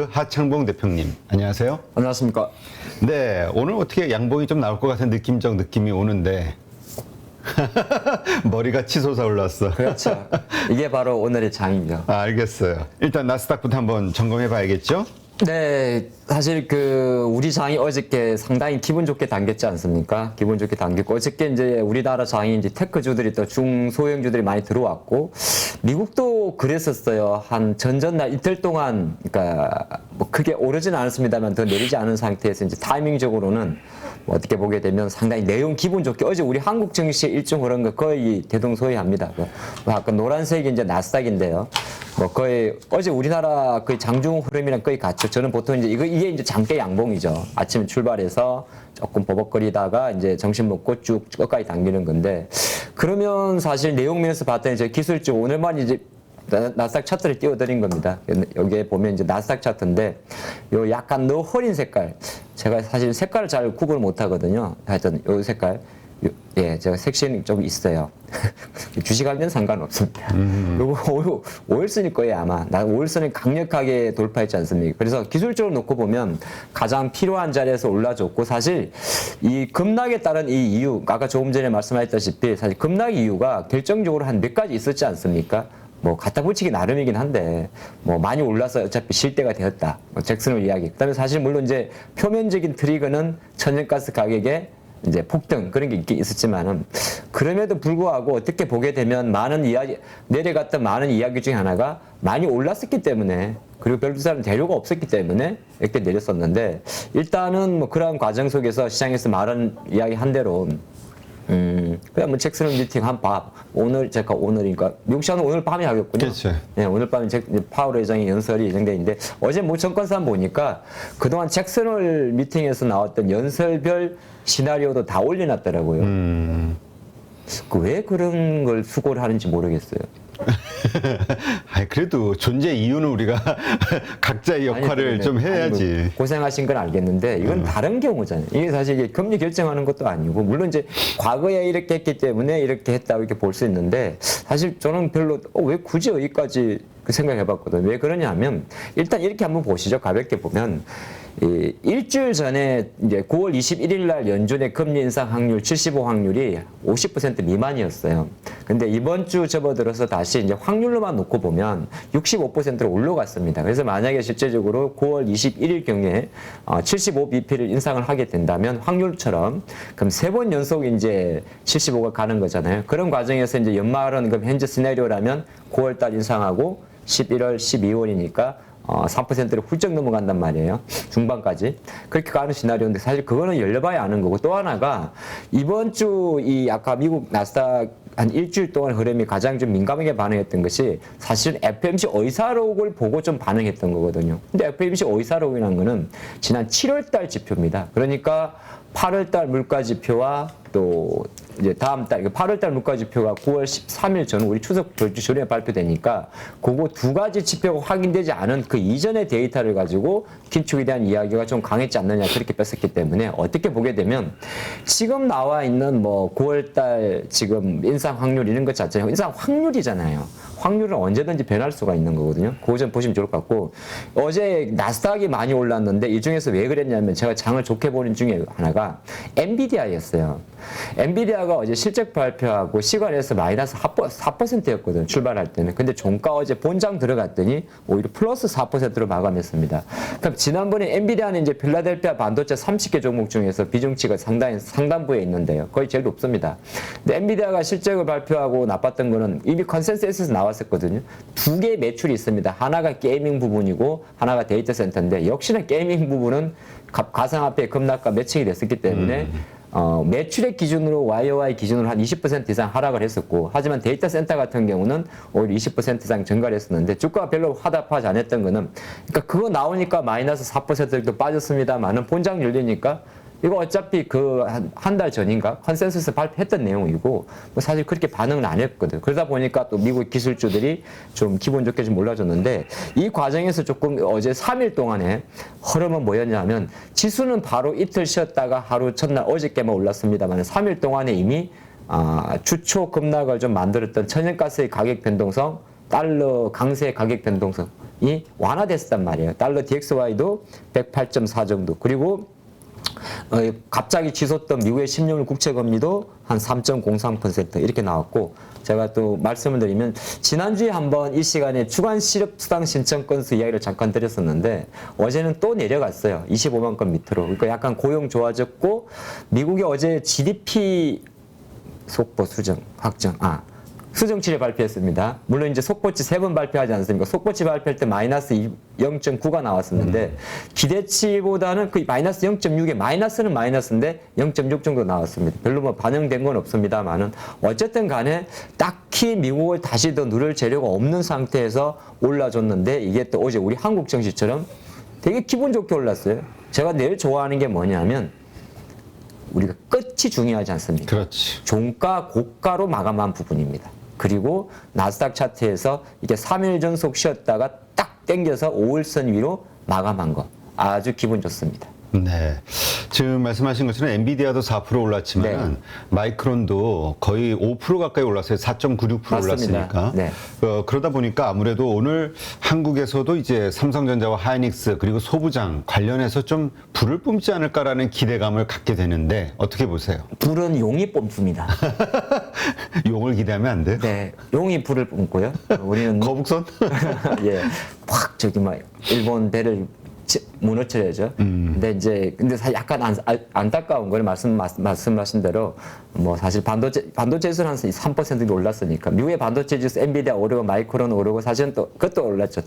하창봉 대표님, 안녕하세요. 안녕하십니까. 네, 오늘 어떻게 양봉이 좀 나올 것 같은 느낌적 느낌이 오는데 머리가 치솟아 올랐어. 그렇죠. 이게 바로 오늘의 장입니다. 알겠어요. 일단 나스닥부터 한번 점검해 봐야겠죠? 네, 사실 우리 장이 어저께 상당히 기분 좋게 당겼지 않습니까? 기분 좋게 당겼고, 어저께 이제 우리나라 장이 이제 테크주들이 또 중소형주들이 많이 들어왔고, 미국도 그랬었어요. 한 전전날 이틀 동안, 그러니까 뭐 크게 오르진 않았습니다만 더 내리지 않은 상태에서 이제 타이밍적으로는 뭐 어떻게 보게 되면 상당히 내용 기분 좋게 어제 우리 한국 증시의 일종 그런 거 거의 대동소이합니다. 아까 노란색이 이제 나스닥인데요. 뭐 거의 어제 우리나라 거의 장중 흐름이랑 거의 같죠. 저는 보통 이제 이게 이제 장대 양봉이죠. 아침에 출발해서 조금 버벅거리다가 이제 점심 먹고 쭉 끝까지 당기는 건데, 그러면 사실 내용면에서 봤더니 이제 기술적 오늘만 이제 나스닥 차트를 띄워드린 겁니다. 여기에 보면 이제 나스닥 차트인데, 요 약간 너허린 색깔, 제가 사실 색깔을 잘 구분을 못 하거든요. 하여튼 요 색깔, 예, 제가 색신이 좀 있어요. 주식하면 상관없습니다. 요거 5일선일 거예요, 아마. 나 5일선을 강력하게 돌파했지 않습니까? 그래서 기술적으로 놓고 보면 가장 필요한 자리에서 올라줬고, 사실 이 급락에 따른 이 이유, 아까 조금 전에 말씀하셨다시피 사실 급락 이유가 결정적으로 한 몇 가지 있었지 않습니까? 뭐 갖다 붙이기 나름이긴 한데 뭐 많이 올라서 어차피 실 때가 되었다. 뭐 잭슨홀 이야기. 그다음에 사실 물론 이제 표면적인 트리거는 천연가스 가격에 이제 폭등 그런 게 있긴 있었지만은, 그럼에도 불구하고 어떻게 보게 되면 많은 이야기, 내려갔던 많은 이야기 중에 하나가 많이 올랐었기 때문에, 그리고 별다른 대료가 없었기 때문에 이렇게 내렸었는데, 일단은 뭐 그러한 과정 속에서 시장에서 말한 이야기 한 대로 그냥 뭐 잭슨홀 미팅 오늘 제가 오늘이니까 미국 시장은 오늘 밤에 하겠군요. 그렇죠. 네, 오늘 밤에 파월 회장의 연설이 예정돼 있는데, 어제 뭐 정권사 보니까 그동안 잭슨홀 미팅에서 나왔던 연설별 시나리오도 다 올려놨더라고요. 왜 그런 걸 수고를 하는지 모르겠어요. 아니, 그래도 존재 이유는 우리가 각자의 역할을 아니, 좀 해야지. 뭐 고생하신 건 알겠는데, 이건 다른 경우잖아요. 이게 사실 이게 금리 결정하는 것도 아니고, 물론 이제 과거에 이렇게 했기 때문에 이렇게 했다고 이렇게 볼 수 있는데, 사실 저는 별로 왜 굳이 여기까지 생각해 봤거든요. 왜 그러냐 하면, 일단 이렇게 한번 보시죠. 가볍게 보면, 일주일 전에 이제 9월 21일 날 연준의 금리 인상 확률 75 확률이 50% 미만이었어요. 근데 이번 주 접어들어서 다시 이제 확률로만 놓고 보면 65%로 올라갔습니다. 그래서 만약에 실제적으로 9월 21일 경에 75bp를 인상을 하게 된다면 확률처럼 그럼 3번 연속 이제 75가 가는 거잖아요. 그런 과정에서 이제 연말은 그럼 현재 시나리오라면 9월 달 인상하고 11월, 12월이니까 3%를 훌쩍 넘어간단 말이에요. 중반까지. 그렇게 가는 시나리오인데, 사실 그거는 열려봐야 아는 거고, 또 하나가 이번 주 이 아까 미국 나스닥 한 일주일 동안 흐름이 가장 좀 민감하게 반응했던 것이 사실은 FMC 의사록을 보고 좀 반응했던 거거든요. 근데 FMC 의사록이라는 거는 지난 7월 달 지표입니다. 그러니까 8월 달 물가 지표와 또 이제 다음 달, 8월 달 물가 지표가 9월 13일 전 우리 추석 결주 전에 발표되니까 그거 두 가지 지표가 확인되지 않은 그 이전의 데이터를 가지고 긴축에 대한 이야기가 좀 강했지 않느냐, 그렇게 뺐었기 때문에 어떻게 보게 되면 지금 나와 있는 뭐 9월 달 지금 인상 확률 이런 것 자체는 인상 확률이잖아요. 확률은 언제든지 변할 수가 있는 거거든요. 그거 좀 보시면 좋을 것 같고, 어제 나스닥이 많이 올랐는데 이 중에서 왜 그랬냐면 제가 장을 좋게 보는 중에 하나가 엔비디아였어요. 엔비디아가 어제 실적 발표하고 시간에서 마이너스 4%였거든요. 출발할 때는. 근데 종가 어제 본장 들어갔더니 오히려 플러스 4%로 마감했습니다. 그럼 지난번에 엔비디아는 이제 필라델피아 반도체 30개 종목 중에서 비중치가 상단부에 있는데요. 거의 제일 높습니다. 근데 엔비디아가 실적을 발표하고 나빴던 거는 이미 컨센서스에서 나왔었거든요. 두 개의 매출이 있습니다. 하나가 게이밍 부분이고 하나가 데이터 센터인데, 역시나 게이밍 부분은 가상화폐 급락과 매칭이 됐었기 때문에 매출액 기준으로 YOY 기준으로 한 20% 이상 하락을 했었고, 하지만 데이터 센터 같은 경우는 오히려 20% 이상 증가를 했었는데, 주가가 별로 화답하지 않았던 거는, 그러니까 그거 나오니까 마이너스 4% 정도 빠졌습니다만은 본장 열리니까 이거 어차피 한 달 전인가 컨센서스 발표했던 내용이고, 뭐 사실 그렇게 반응은 안 했거든. 그러다 보니까 또 미국 기술주들이 좀 기분 좋게 좀 올라줬는데, 이 과정에서 조금 어제 3일 동안에 흐름은 뭐였냐면, 지수는 바로 이틀 쉬었다가 하루 첫날 어저께만 올랐습니다만 3일 동안에 이미 주초 급락을 좀 만들었던 천연가스의 가격 변동성, 달러 강세 가격 변동성, 완화됐단 말이에요. 달러 DXY도 108.4 정도. 그리고 갑자기 치솟던 미국의 10년물 국채 금리도 한 3.03% 이렇게 나왔고, 제가 또 말씀을 드리면 지난주에 한번 이 시간에 주간 실업수당 신청 건수 이야기를 잠깐 드렸었는데 어제는 또 내려갔어요. 25만 건 밑으로. 그러니까 약간 고용 좋아졌고, 미국의 어제 GDP 속보 수정치를 발표했습니다. 물론 이제 속보치 3번 발표하지 않습니까? 속보치 발표할 때 마이너스 0.9가 나왔었는데 기대치보다는 그 마이너스 0.6에 마이너스는 마이너스인데 0.6 정도 나왔습니다. 별로 뭐 반영된 건 없습니다만은 어쨌든 간에 딱히 미국을 다시 더 누를 재료가 없는 상태에서 올라줬는데 이게 또 어제 우리 한국 증시처럼 되게 기분 좋게 올랐어요. 제가 내일 좋아하는 게 뭐냐면 우리가 끝이 중요하지 않습니까? 그렇지. 종가 고가로 마감한 부분입니다. 그리고 나스닥 차트에서 이게 3일 전속 쉬었다가 딱 땡겨서 5일선 위로 마감한 거 아주 기분 좋습니다. 네. 지금 말씀하신 것처럼 엔비디아도 4% 올랐지만 네. 마이크론도 거의 5% 가까이 올랐어요. 4.96% 맞습니다. 올랐으니까. 네. 그러다 보니까 아무래도 오늘 한국에서도 이제 삼성전자와 하이닉스 그리고 소부장 관련해서 좀 불을 뿜지 않을까라는 기대감을 갖게 되는데 어떻게 보세요? 불은 용이 뿜습니다. 용을 기대하면 안 돼요? 네, 용이 불을 뿜고요. 우리는 거북선? 예, 확 저기 막 일본 배를 무너뜨려야죠. 근데 사실 약간 안타까운 거는 말씀하신 대로 뭐 사실 반도체 지수는 한 3% 올랐으니까 미국의 반도체 지수 엔비디아 오르고 마이크론 오르고 사실은 또 그것도 올랐죠.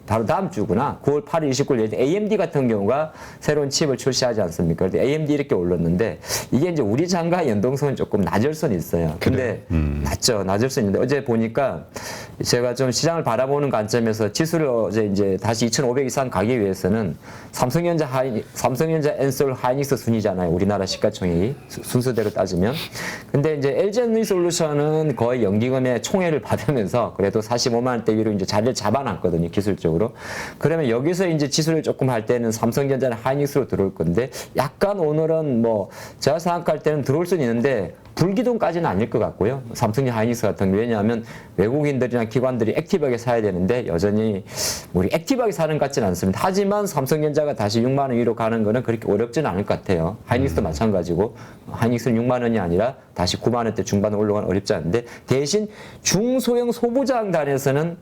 바로 다음 주구나. 9월 8일 29일 AMD 같은 경우가 새로운 칩을 출시하지 않습니까? 그런데 AMD 이렇게 올랐는데 이게 이제 우리 장과 연동성은 조금 낮을 수는 있어요. 근데 낮을 수 있는데 어제 보니까 제가 좀 시장을 바라보는 관점에서 지수를 어제 이제 다시 2,500 이상 가기 위해서는 삼성전자, 엔솔, 하이닉스 순이잖아요. 우리나라 시가총액이 순서대로 따지면. 근데 이제 LG에너지솔루션은 거의 연기금의 총회를 받으면서 그래도 45만 원대 위로 이제 자리를 잡아놨거든요. 기술적으로. 그러면 여기서 이제 지수를 조금 할 때는 삼성전자는 하이닉스로 들어올 건데 약간 오늘은 뭐 제가 생각할 때는 들어올 수는 있는데 불기둥까지는 아닐 것 같고요. 삼성전자 하이닉스 같은 경우 왜냐하면 외국인들이나 기관들이 액티브하게 사야 되는데 여전히 우리 액티브하게 사는 것 같지는 않습니다. 하지만 삼성전자가 다시 6만 원 위로 가는 거는 그렇게 어렵지는 않을 것 같아요. 하이닉스도 마찬가지고 하이닉스는 6만 원이 아니라 다시 9만 원대 중반으로 올라가는 어렵지 않은데 대신 중소형 소부장단에서는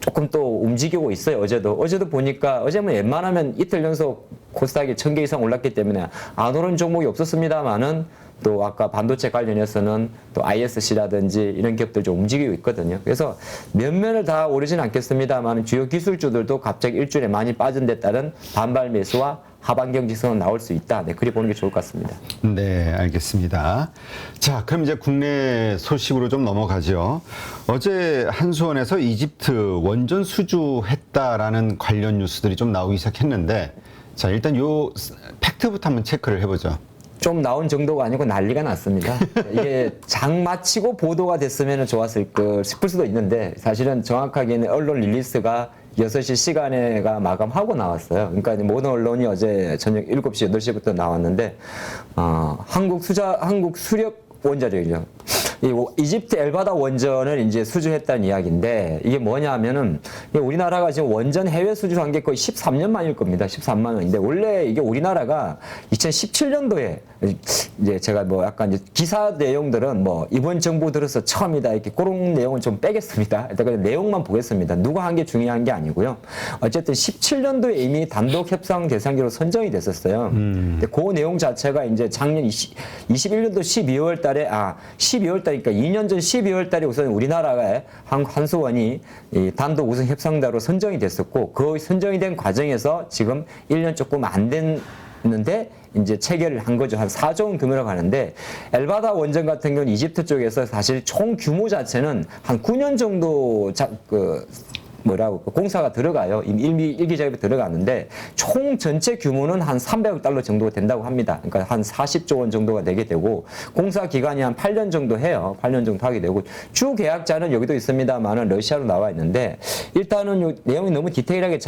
조금 또 움직이고 있어요. 어제도 보니까 어제는 웬만하면 이틀 연속 코스닥이 1000개 이상 올랐기 때문에 안 오른 종목이 없었습니다만은 또 아까 반도체 관련해서는 또 ISC라든지 이런 기업들 좀 움직이고 있거든요. 그래서 면면을 다 오르진 않겠습니다만 주요 기술주들도 갑자기 일주일에 많이 빠진 데 따른 반발 매수와 하반경 지수는 나올 수 있다. 네, 그리 보는 게 좋을 것 같습니다. 네, 알겠습니다. 자, 그럼 이제 국내 소식으로 좀 넘어가죠. 어제 한수원에서 이집트 원전 수주했다라는 관련 뉴스들이 좀 나오기 시작했는데, 자, 일단 요 팩트부터 한번 체크를 해보죠. 좀 나온 정도가 아니고 난리가 났습니다. 이게 장 마치고 보도가 됐으면 좋았을 걸 싶을 수도 있는데 사실은 정확하게는 언론 릴리스가 6시 시간에가 마감하고 나왔어요. 그러니까 모든 언론이 어제 저녁 7시, 8시부터 나왔는데 한국 수력 원자력이죠. 이집트 엘바다 원전을 이제 수주했다는 이야기인데 이게 뭐냐면은 우리나라가 지금 원전 해외 수주한 게 거의 13년 만일 겁니다. 13만 원인데 원래 이게 우리나라가 2017년도에 이제 제가 뭐 약간 이제 기사 내용들은 뭐 이번 정부 들어서 처음이다 이렇게 그런 내용은 좀 빼겠습니다. 일단 그냥 내용만 보겠습니다. 누가 한 게 중요한 게 아니고요. 어쨌든 17년도에 이미 단독 협상 대상지로 선정이 됐었어요. 근데 그 내용 자체가 이제 작년 21년도 12월 달에 12월 달이니까 2년 전 12월 달에 우선 우리나라의 한수원이 이 단독 우선 협상자로 선정이 됐었고 그 선정이 된 과정에서 지금 1년 조금 안 됐는데 이제 체결을 한 거죠. 한 4조 원 규모라고 하는데 엘바다 원전 같은 경우는 이집트 쪽에서 사실 총 규모 자체는 한 9년 정도 공사가 들어가요. 이미 1기 작업이 들어갔는데 총 전체 규모는 한 300억 달러 정도가 된다고 합니다. 그러니까 한 40조 원 정도가 되게 되고 공사 기간이 한 8년 정도 해요. 8년 정도 하게 되고 주 계약자는 여기도 있습니다만은 러시아로 나와 있는데 일단은 요 내용이 너무 디테일하게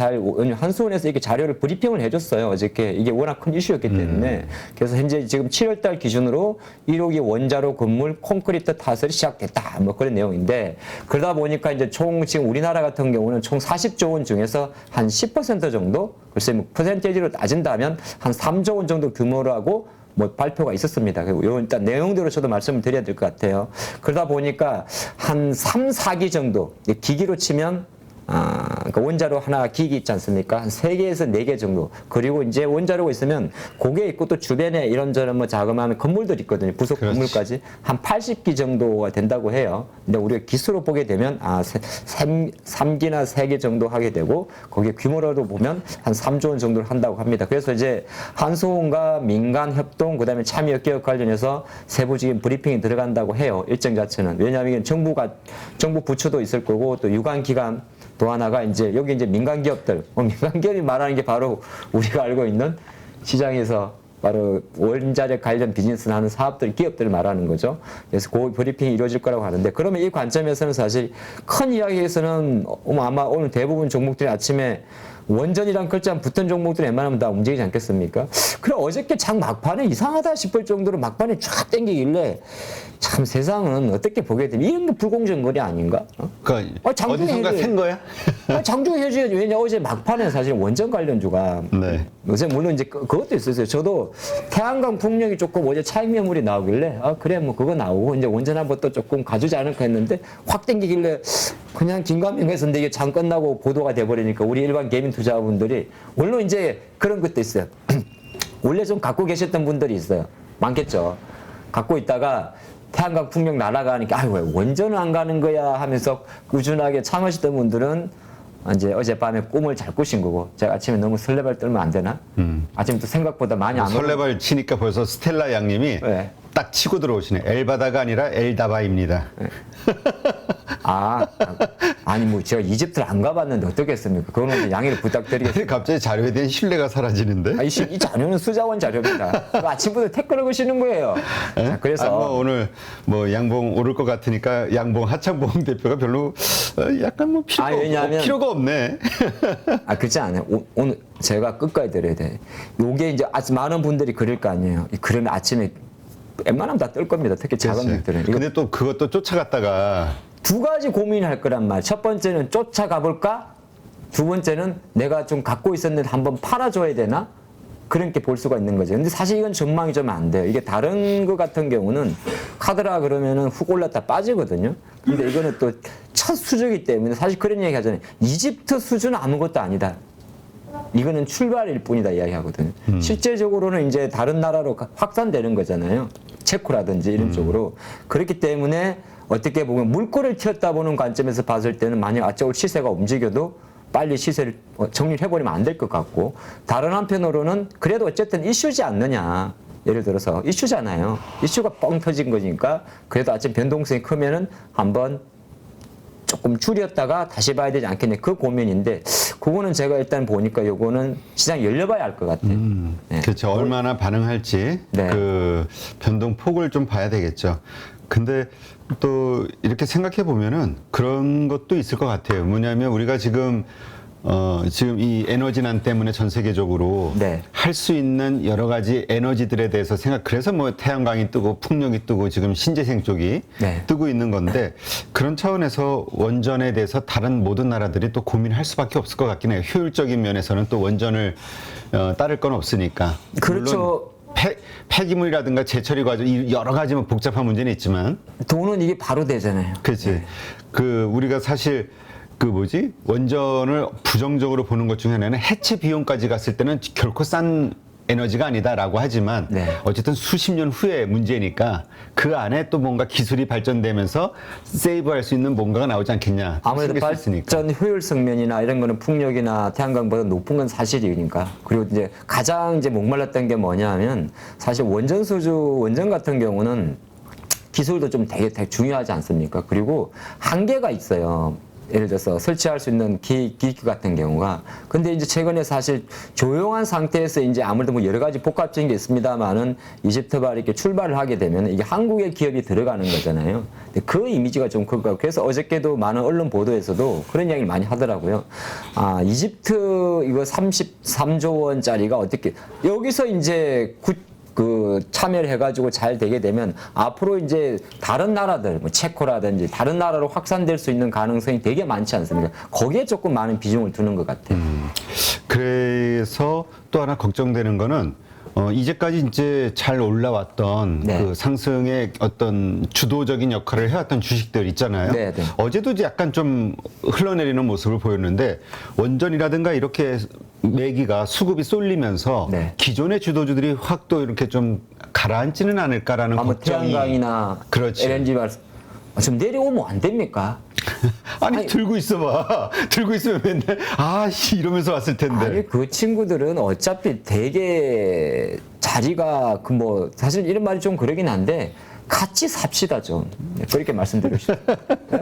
한수원에서 이렇게 자료를 브리핑을 해줬어요. 어저께 이게 워낙 큰 이슈였기 때문에 그래서 현재 지금 7월달 기준으로 1호기 원자로 건물 콘크리트 타설이 시작됐다. 뭐 그런 내용인데 그러다 보니까 이제 총 지금 우리나라 같은 경우 경우는 총 40조 원 중에서 한 10% 정도, 글쎄 뭐 퍼센테이지로 따진다면 한 3조 원 정도 규모라고 뭐 발표가 있었습니다. 그리고 요 일단 내용대로 저도 말씀을 드려야 될 것 같아요. 그러다 보니까 한 3, 4기 정도, 기기로 치면 그러니까 원자로 하나 기기 있지 않습니까? 한 3개에서 4개 정도. 그리고 이제 원자로가 있으면 그게 있고 또 주변에 이런저런 뭐 자그마한 건물들이 있거든요. 부속 그렇지. 건물까지 한 80기 정도가 된다고 해요. 근데 우리가 기수로 보게 되면 3기나 3개 정도 하게 되고 거기에 규모로 보면 한 3조 원 정도를 한다고 합니다. 그래서 이제 한소원과 민간 협동 그다음에 참여 기업 관련해서 세부적인 브리핑이 들어간다고 해요. 일정 자체는. 왜냐하면 이게 정부 부처도 있을 거고 또 유관 기관 또 하나가 이제 여기 이제 민간 기업들, 민간 기업이 말하는 게 바로 우리가 알고 있는 시장에서 바로 원자력 관련 비즈니스를 하는 사업들, 기업들을 말하는 거죠. 그래서 그 브리핑이 이루어질 거라고 하는데 그러면 이 관점에서는 사실 큰 이야기에서는 아마 오늘 대부분 종목들이 아침에 원전이란 글자 붙은 종목들이 웬만하면 다 움직이지 않겠습니까? 그래 어저께 장 막판에 이상하다 싶을 정도로 막판에 쫙 땡기길래 참 세상은 어떻게 보게 되면 이런 게 불공정거래 아닌가? 그러니까 장중에 어디선가 해줘야지. 센 거야? 장중에 해줘야지. 왜냐 어제 막판에 사실 원전 관련주가 네. 요새 물론 이제 그것도 있었어요. 저도 태양광 풍력이 조금 어제 차익 매물이 나오길래 그래 뭐 그거 나오고 이제 원전 한번 또 조금 가주지 않을까 했는데 확 땡기길래 그냥 긴가민가했었는데 이게 장 끝나고 보도가 돼버리니까 우리 일반 개민 투자분들이 물론 이제 그런 것도 있어요. 원래 좀 갖고 계셨던 분들이 있어요. 많겠죠. 갖고 있다가 태양광 풍력 날아가니까 아이고 원전은 안 가는 거야 하면서 꾸준하게 참으시던 분들은 이제 어젯밤에 꿈을 잘 꾸신 거고 제가 아침에 너무 설레발 떨면 안 되나? 아침부터 생각보다 많이 안 오르고 설레발 치니까 벌써 스텔라 양님이 네. 딱 치고 들어오시네. 엘바다가 아니라 엘다바입니다. 아니 뭐 제가 이집트를 안 가봤는데 어떻겠습니까? 그거는 이제 양해를 부탁드리겠습니다. 갑자기 자료에 대한 신뢰가 사라지는데? 이 자료는 수자원 자료입니다. 아침부터 댓글을 거시는 거예요. 자, 그래서 뭐 오늘 뭐 양봉 오를 것 같으니까 양봉 하창봉 대표가 별로 약간 뭐 필요가 없네. 그렇지 않아요. 오늘 제가 끝까지 드려야 돼. 요게 이제 아주 많은 분들이 그럴 거 아니에요. 그러면 아침에 웬만하면 다 뜰 겁니다. 특히 작은 분들은. 근데 또 그것도 쫓아갔다가 두 가지 고민할 거란 말. 첫 번째는 쫓아가 볼까? 두 번째는 내가 좀 갖고 있었는데 한번 팔아줘야 되나? 그렇게 볼 수가 있는 거죠. 근데 사실 이건 전망이 좀 안 돼요. 이게 다른 거 같은 경우는 카드라 그러면은 훅 올랐다 빠지거든요. 근데 이거는 또 첫 수주이기 때문에 사실 그런 얘기 하잖아요. 이집트 수주는 아무것도 아니다. 이거는 출발일 뿐이다 이야기하거든요. 실제적으로는 이제 다른 나라로 확산되는 거잖아요. 체코라든지 이런 쪽으로. 그렇기 때문에 어떻게 보면 물꼬를 튀었다 보는 관점에서 봤을 때는 만약 아쪽으로 시세가 움직여도 빨리 시세를 정리를 해버리면 안 될 것 같고 다른 한편으로는 그래도 어쨌든 이슈지 않느냐. 예를 들어서 이슈잖아요. 이슈가 뻥 터진 거니까 그래도 아침 변동성이 크면은 한번 조금 줄였다가 다시 봐야 되지 않겠냐 그 고민인데 그거는 제가 일단 보니까 요거는 시장 열려봐야 알 것 같아요. 네. 그렇죠. 얼마나 반응할지 네. 그 변동 폭을 좀 봐야 되겠죠. 근데 또 이렇게 생각해 보면은 그런 것도 있을 것 같아요. 뭐냐면 우리가 지금 이 에너지난 때문에 전 세계적으로 네. 할 수 있는 여러 가지 에너지들에 대해서 그래서 뭐 태양광이 뜨고 풍력이 뜨고 지금 신재생 쪽이 네. 뜨고 있는 건데 그런 차원에서 원전에 대해서 다른 모든 나라들이 또 고민할 수밖에 없을 것 같긴 해요. 효율적인 면에서는 또 원전을 따를 건 없으니까. 그렇죠. 물론 폐기물이라든가 재처리 과정 여러 가지 뭐 복잡한 문제는 있지만 돈은 이게 바로 되잖아요. 그렇지. 우리가 사실 원전을 부정적으로 보는 것 중에 하나는 해체 비용까지 갔을 때는 결코 싼 에너지가 아니다라고 하지만 네. 어쨌든 수십 년 후의 문제니까 그 안에 또 뭔가 기술이 발전되면서 세이브할 수 있는 뭔가가 나오지 않겠냐. 아무래도 생길 수 있으니까. 발전 효율성 면이나 이런 거는 풍력이나 태양광보다 높은 건 사실이니까. 그리고 이제 가장 이제 목말랐던 게 뭐냐면 사실 원전 같은 경우는 기술도 좀 되게 중요하지 않습니까? 그리고 한계가 있어요. 예를 들어서 설치할 수 있는 기기 같은 경우가. 근데 이제 최근에 사실 조용한 상태에서 이제 아무래도 뭐 여러 가지 복합적인 게 있습니다만은 이집트발 이렇게 출발을 하게 되면 이게 한국의 기업이 들어가는 거잖아요. 근데 그 이미지가 좀 클 것 같고. 그래서 어저께도 많은 언론 보도에서도 그런 이야기를 많이 하더라고요. 이집트 이거 33조 원짜리가 어떻게, 여기서 이제 그 참여를 해가지고 잘 되게 되면 앞으로 이제 다른 나라들, 뭐 체코라든지 다른 나라로 확산될 수 있는 가능성이 되게 많지 않습니까? 거기에 조금 많은 비중을 두는 것 같아요. 그래서 또 하나 걱정되는 거는 이제까지 이제 잘 올라왔던 네. 그 상승의 어떤 주도적인 역할을 해왔던 주식들 있잖아요. 네, 네. 어제도 이제 약간 좀 흘러내리는 모습을 보였는데 원전이라든가 이렇게 매기가 수급이 쏠리면서 네. 기존의 주도주들이 확 또 이렇게 좀 가라앉지는 않을까라는 뭐 걱정이. 태양광이나 그렇지. LNG 발전 좀 내려오면 안 됩니까? 아니, 아니, 들고 있어봐. 들고 있으면 맨날 아씨 이러면서 왔을 텐데. 아니 그 친구들은 어차피 되게 자리가 그 뭐 사실 이런 말이 좀 그러긴 한데 같이 삽시다 좀 그렇게 말씀드리고 싶어요.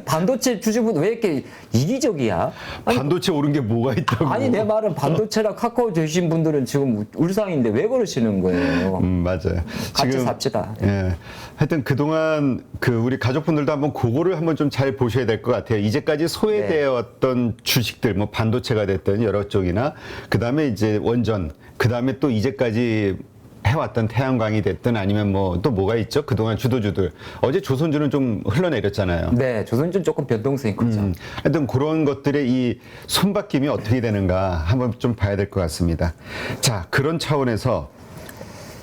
반도체 주주분 왜 이렇게 이기적이야? 아니, 반도체 오른 게 뭐가 있다고. 아니 내 말은 반도체랑 카카오 되신 분들은 지금 울상인데 왜 그러시는 거예요? 맞아요. 같이 삽시다. 예. 하여튼 그동안 그 우리 가족분들도 한번 그거를 한번 좀 잘 보셔야 될 것 같아요. 이제까지 소외되어 왔던 주식들, 뭐 반도체가 됐든 여러 쪽이나, 그 다음에 이제 원전, 그 다음에 또 이제까지 해왔던 태양광이 됐든 아니면 뭐 또 뭐가 있죠? 그동안 주도주들. 어제 조선주는 좀 흘러내렸잖아요. 네, 조선주는 조금 변동성이 크죠. 하여튼 그런 것들의 이 손바뀜이 어떻게 되는가 한번 좀 봐야 될 것 같습니다. 자, 그런 차원에서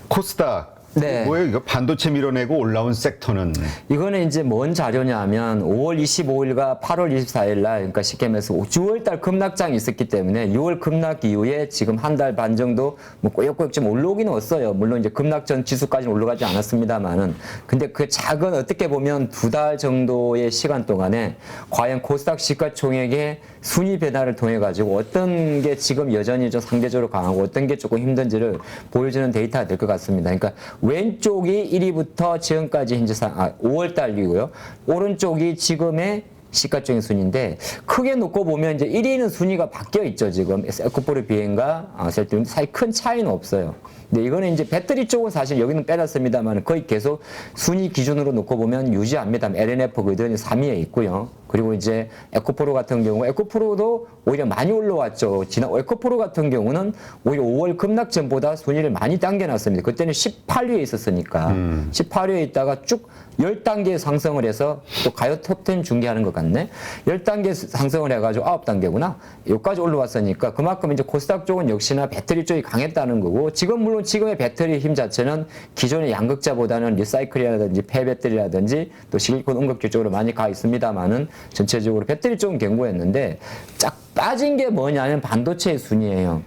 코스닥. 네. 뭐예요? 이거 반도체 밀어내고 올라온 섹터는. 이거는 이제 뭔 자료냐면 5월 25일과 8월 24일 날, 그러니까 쉽게 말해서 6월 달 급락장이 있었기 때문에 6월 급락 이후에 지금 한 달 반 정도 뭐 꾸역꾸역 좀 올라오긴 왔어요. 물론 이제 급락 전 지수까지는 올라가지 않았습니다만은. 근데 그 작은 어떻게 보면 2달 정도의 시간 동안에 과연 코스닥 시가총액의 순위 변화를 통해 가지고 어떤 게 지금 여전히 좀 상대적으로 강하고 어떤 게 조금 힘든지를 보여주는 데이터가 될 것 같습니다. 그러니까 왼쪽이 1위부터 지금까지 현재 5월 달이고요. 오른쪽이 지금의 시가총액 순위인데 크게 놓고 보면 이제 1위는 순위가 바뀌어 있죠. 지금 에코프로 비행과 셀트리온 사이 큰 차이는 없어요. 근데 이거는 이제 배터리 쪽은 사실 여기는 빼놨습니다만 거의 계속 순위 기준으로 놓고 보면 유지합니다. LNF 그들이 3위에 있고요. 그리고 이제 에코프로 같은 경우, 에코프로도 오히려 많이 올라왔죠. 지난 에코프로 같은 경우는 오히려 5월 급락 전보다 순위를 많이 당겨놨습니다. 그때는 18위에 있었으니까 18위에 있다가 쭉 10단계 상승을 해서 또 가요 톱10 중계하는 것 같네. 10단계 상승을 해가지고 9단계구나. 여기까지 올라왔으니까 그만큼 이제 코스닥 쪽은 역시나 배터리 쪽이 강했다는 거고 지금 물론 지금의 배터리 힘 자체는 기존의 양극자보다는 리사이클이라든지 폐배터리라든지 또 실리콘 응급기 쪽으로 많이 가 있습니다만은 전체적으로 배터리 쪽은 견고했는데 쫙 빠진 게 뭐냐면 반도체의 순위예요.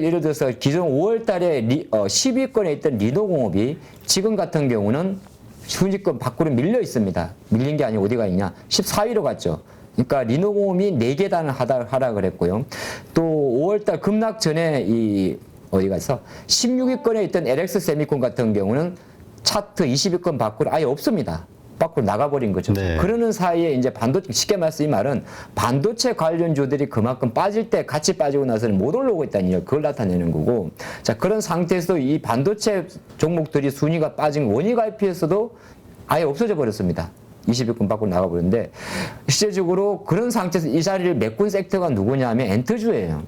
예를 들어서 기존 5월 달에 10위권에 있던 리노공업이 지금 같은 경우는 순위권 밖으로 밀려 있습니다. 밀린 게 아니고 어디가 있냐? 14위로 갔죠. 그러니까 리노공업이 4계단을 하락을 했고요. 또 5월달 급락 전에 어디 가서 16위권에 있던 LX 세미콘 같은 경우는 차트 20위권 밖으로 아예 없습니다. 밖으로 나가버린 거죠. 네. 그러는 사이에 이제 반도체, 쉽게 말해서 이 말은 반도체 관련주들이 그만큼 빠질 때 같이 빠지고 나서는 못 올라오고 있다는 걸 그걸 나타내는 거고. 자, 그런 상태에서 이 반도체 종목들이 순위가 빠진 원익 IP에서도 아예 없어져 버렸습니다. 20위권 밖으로 나가버렸는데 실제적으로 그런 상태에서 이 자리를 메꾼 섹터가 누구냐면 엔트주예요.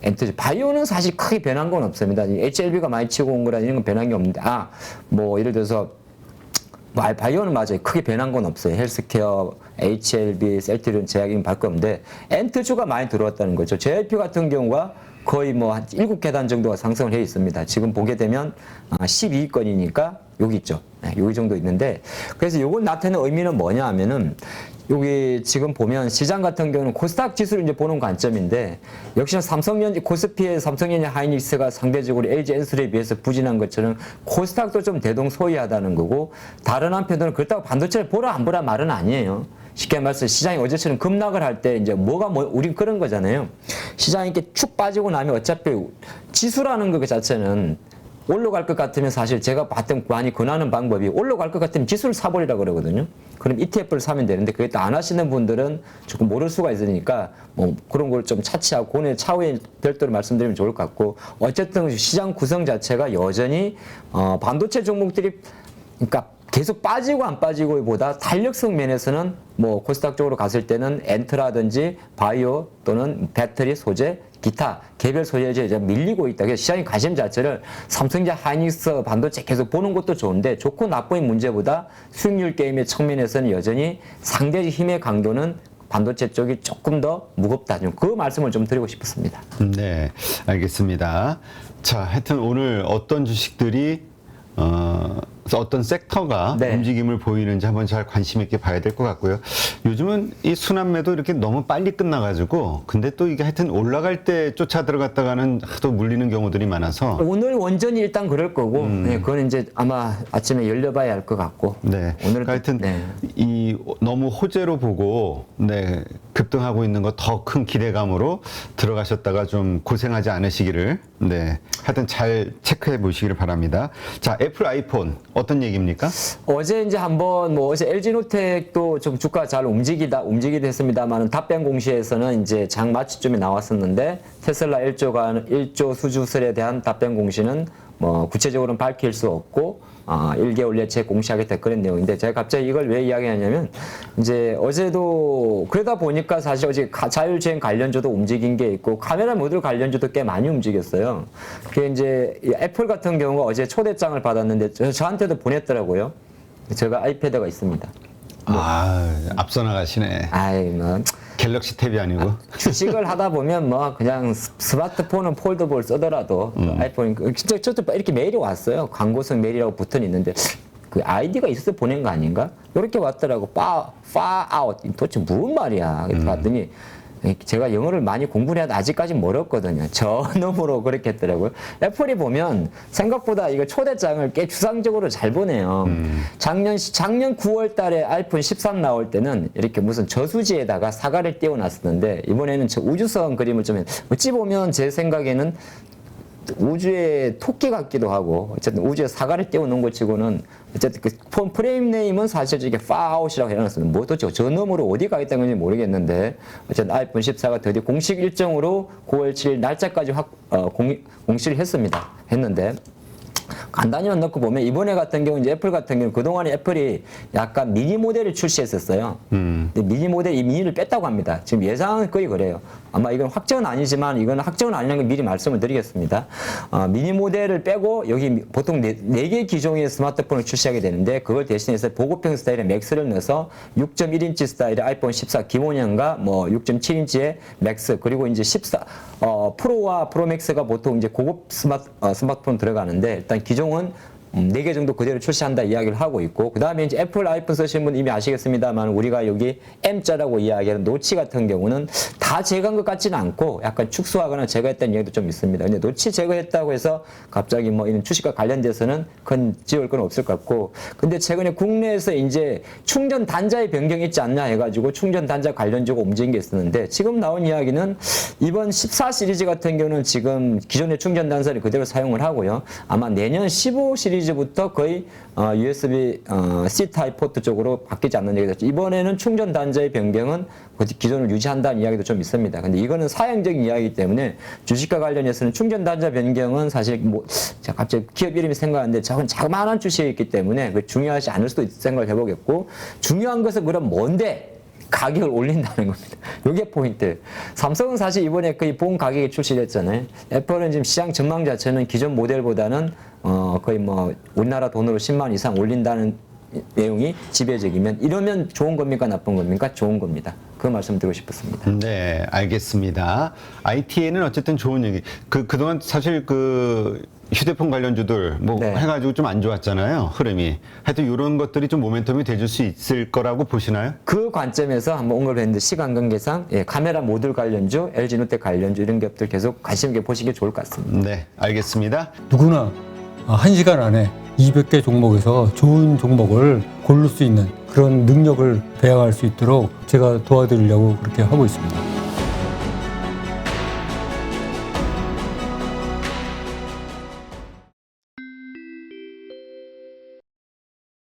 엔트주. 바이오는 사실 크게 변한 건 없습니다. HLB가 많이 치고 온 거라 이런 건 변한 게 없는데 뭐 예를 들어서 바이오는 맞아요. 크게 변한 건 없어요. 헬스케어, HLB, 셀트리온, 제약인 밖에 없는데 엔트주가 많이 들어왔다는 거죠. JLP 같은 경우가 거의 뭐 한 7계단 정도가 상승을 해 있습니다. 지금 보게 되면 12위권이니까 여기 있죠. 여기 정도 있는데 그래서 이걸 나타내는 의미는 뭐냐 하면은 여기 지금 보면 시장 같은 경우는 코스닥 지수를 이제 보는 관점인데 역시나 삼성전자 코스피의 삼성전자 하이닉스가 상대적으로 LG 엔솔에 비해서 부진한 것처럼 코스닥도 좀 대동소이하다는 거고 다른 한편으로는 그렇다고 반도체를 보라 안 보라 말은 아니에요. 쉽게 말해서 시장이 어제처럼 급락을 할 때 이제 우린 그런 거잖아요. 시장이 이렇게 축 빠지고 나면 어차피 지수라는 것 자체는 올라갈 것 같으면 사실 제가 봤던 많이 권하는 방법이 올라갈 것 같으면 지수를 사버리라 그러거든요. 그럼 ETF를 사면 되는데 그게 또 안 하시는 분들은 조금 모를 수가 있으니까 뭐 그런 걸 좀 차치하고 그거는 차후에 별도로 말씀드리면 좋을 것 같고 어쨌든 시장 구성 자체가 여전히 반도체 종목들이 그러니까 계속 빠지고 안 빠지고보다 탄력성 면에서는 뭐 코스닥 쪽으로 갔을 때는 엔트라든지 바이오 또는 배터리 소재 기타 개별 소재에 밀리고 있다. 그래서 시장의 관심 자체를 삼성전자, 하이닉스, 반도체 계속 보는 것도 좋은데 좋고 나쁨의 문제보다 수익률 게임의 측면에서는 여전히 상대적 힘의 강도는 반도체 쪽이 조금 더 무겁다. 좀 그 말씀을 좀 드리고 싶었습니다. 네, 알겠습니다. 자, 하여튼 오늘 어떤 주식들이 어떤 섹터가 네. 움직임을 보이는지 한번 잘 관심 있게 봐야 될 것 같고요. 요즘은 이 순환매도 이렇게 너무 빨리 끝나가지고 근데 또 이게 하여튼 올라갈 때 쫓아 들어갔다가는 또 물리는 경우들이 많아서 오늘 원전이 일단 그럴 거고, 네, 그건 이제 아마 아침에 열려봐야 할 것 같고. 네. 오늘 그러니까 하여튼 이 너무 호재로 보고 네, 급등하고 있는 거 더 큰 기대감으로 들어가셨다가 좀 고생하지 않으시기를 네, 하여튼 잘 체크해 보시기를 바랍니다. 자, 애플 아이폰 어떤 얘기입니까? 어제 이제 한번 뭐 어제 LG노텍도 좀 주가 잘 움직이긴 했습니다만 답변 공시에서는 이제 장 마취점이 나왔었는데 테슬라 1조 수주설에 대한 답변 공시는 뭐 구체적으로는 밝힐 수 없고 1개월 내에 공시하겠다 그런 내용인데 제가 갑자기 이걸 왜 이야기하냐면 이제 어제도 그러다 보니까 사실 어제 자율주행 관련주도 움직인 게 있고 카메라 모듈 관련주도 꽤 많이 움직였어요. 그게 이제 애플 같은 경우가 어제 초대장을 받았는데 저한테도 보냈더라고요. 제가 아이패드가 있습니다. 앞서 나가시네. 아이 뭐 갤럭시 탭이 아니고. 주식을 하다 보면 뭐 그냥 스마트폰은 폴더블 쓰더라도 아이폰 진짜 저도 이렇게 메일이 왔어요. 광고성 메일이라고 버튼이 있는데 그 아이디가 있어서 보낸 거 아닌가? 이렇게 왔더라고. far out. 도대체 무슨 말이야? 그래서 봤더니 제가 영어를 많이 공부를 해도 아직까지 멀었거든요. 저놈으로 그렇게 했더라고요. 애플이 보면 생각보다 이거 초대장을 꽤 추상적으로 잘 보내요. 작년 9월 달에 아이폰 13 나올 때는 이렇게 무슨 저수지에다가 사과를 띄워놨었는데 이번에는 저 우주선 그림을 좀 어찌 보면 제 생각에는 우주의 토끼 같기도 하고 어쨌든 우주에 사과를 띄워놓은 것 치고는 어쨌든 그 폰 프레임 네임은 사실 이게 파아웃이라고 해놨습니다. 뭐 도대체 저 놈으로 어디 가 있다는 건지 모르겠는데 어쨌든 아이폰 14가 드디어 공식 일정으로 9월 7일 날짜까지 공시를 했는데 간단히만 넣고 보면 이번에 같은 경우 이제 애플 같은 경우 그동안에 애플이 약간 미니 모델을 출시했었어요. 근데 미니 모델 이 미니를 뺐다고 합니다. 지금 예상은 거의 그래요. 아마 이건 확정은 아니지만 이건 확정은 아니라는 걸 미리 말씀을 드리겠습니다. 미니 모델을 빼고 여기 보통 4개 기종의 스마트폰을 출시하게 되는데 그걸 대신해서 보급형 스타일의 맥스를 넣어서 6.1인치 스타일의 아이폰 14 기본형과 뭐 6.7인치의 맥스 그리고 이제 14 프로와 프로맥스가 보통 이제 고급 스마트폰 들어가는데 일단 기종은 4개 정도 그대로 출시한다 이야기를 하고 있고 그 다음에 이제 애플 아이폰 쓰시는 분 이미 아시겠습니다만 우리가 여기 M자라고 이야기하는 노치 같은 경우는 다 제거한 것 같지는 않고 약간 축소하거나 제거했다는 이야기도 좀 있습니다. 근데 노치 제거했다고 해서 갑자기 뭐 이런 주식과 관련돼서는 큰 지울 건 없을 것 같고 근데 최근에 국내에서 이제 충전 단자의 변경이 있지 않냐 해가지고 충전 단자 관련주가 움직인 게 있었는데 지금 나온 이야기는 이번 14 시리즈 같은 경우는 지금 기존의 충전 단자를 그대로 사용을 하고요. 아마 내년 15 시리즈부터 거의 USB C 타입 포트 쪽으로 바뀌지 않는 얘기가 있죠. 이번에는 충전 단자의 변경은 기존을 유지한다는 이야기도 좀 있습니다. 근데 이거는 사양적인 이야기이기 때문에 주식과 관련해서는 충전 단자 변경은 사실 뭐 제가 갑자기 기업 이름이 생각하는데 저건 자그마한 주식이 있기 때문에 중요하지 않을 수도 있을 생각을 해보겠고 중요한 것은 그럼 뭔데? 가격을 올린다는 겁니다. 이게 포인트. 삼성은 사실 이번에 거의 본 가격이 출시됐잖아요. 애플은 지금 시장 전망 자체는 기존 모델보다는 거의 뭐 우리나라 돈으로 10만 이상 올린다는 내용이 지배적이면 이러면 좋은 겁니까 나쁜 겁니까? 좋은 겁니다. 그 말씀 드리고 싶었습니다. 네, 알겠습니다. IT에는 어쨌든 좋은 얘기. 그동안 사실 휴대폰 관련주들 뭐 네. 해가지고 좀 안 좋았잖아요. 흐름이. 하여튼 이런 것들이 좀 모멘텀이 돼줄 수 있을 거라고 보시나요? 그 관점에서 한번 언급했는데 시간 관계상 카메라 모듈 관련주, LG노텍 관련주 이런 것들 계속 관심 있게 보시기 좋을 것 같습니다. 네, 알겠습니다. 누구나 1시간 안에 200개 종목에서 좋은 종목을 고를 수 있는 그런 능력을 배양할 수 있도록 제가 도와드리려고 그렇게 하고 있습니다.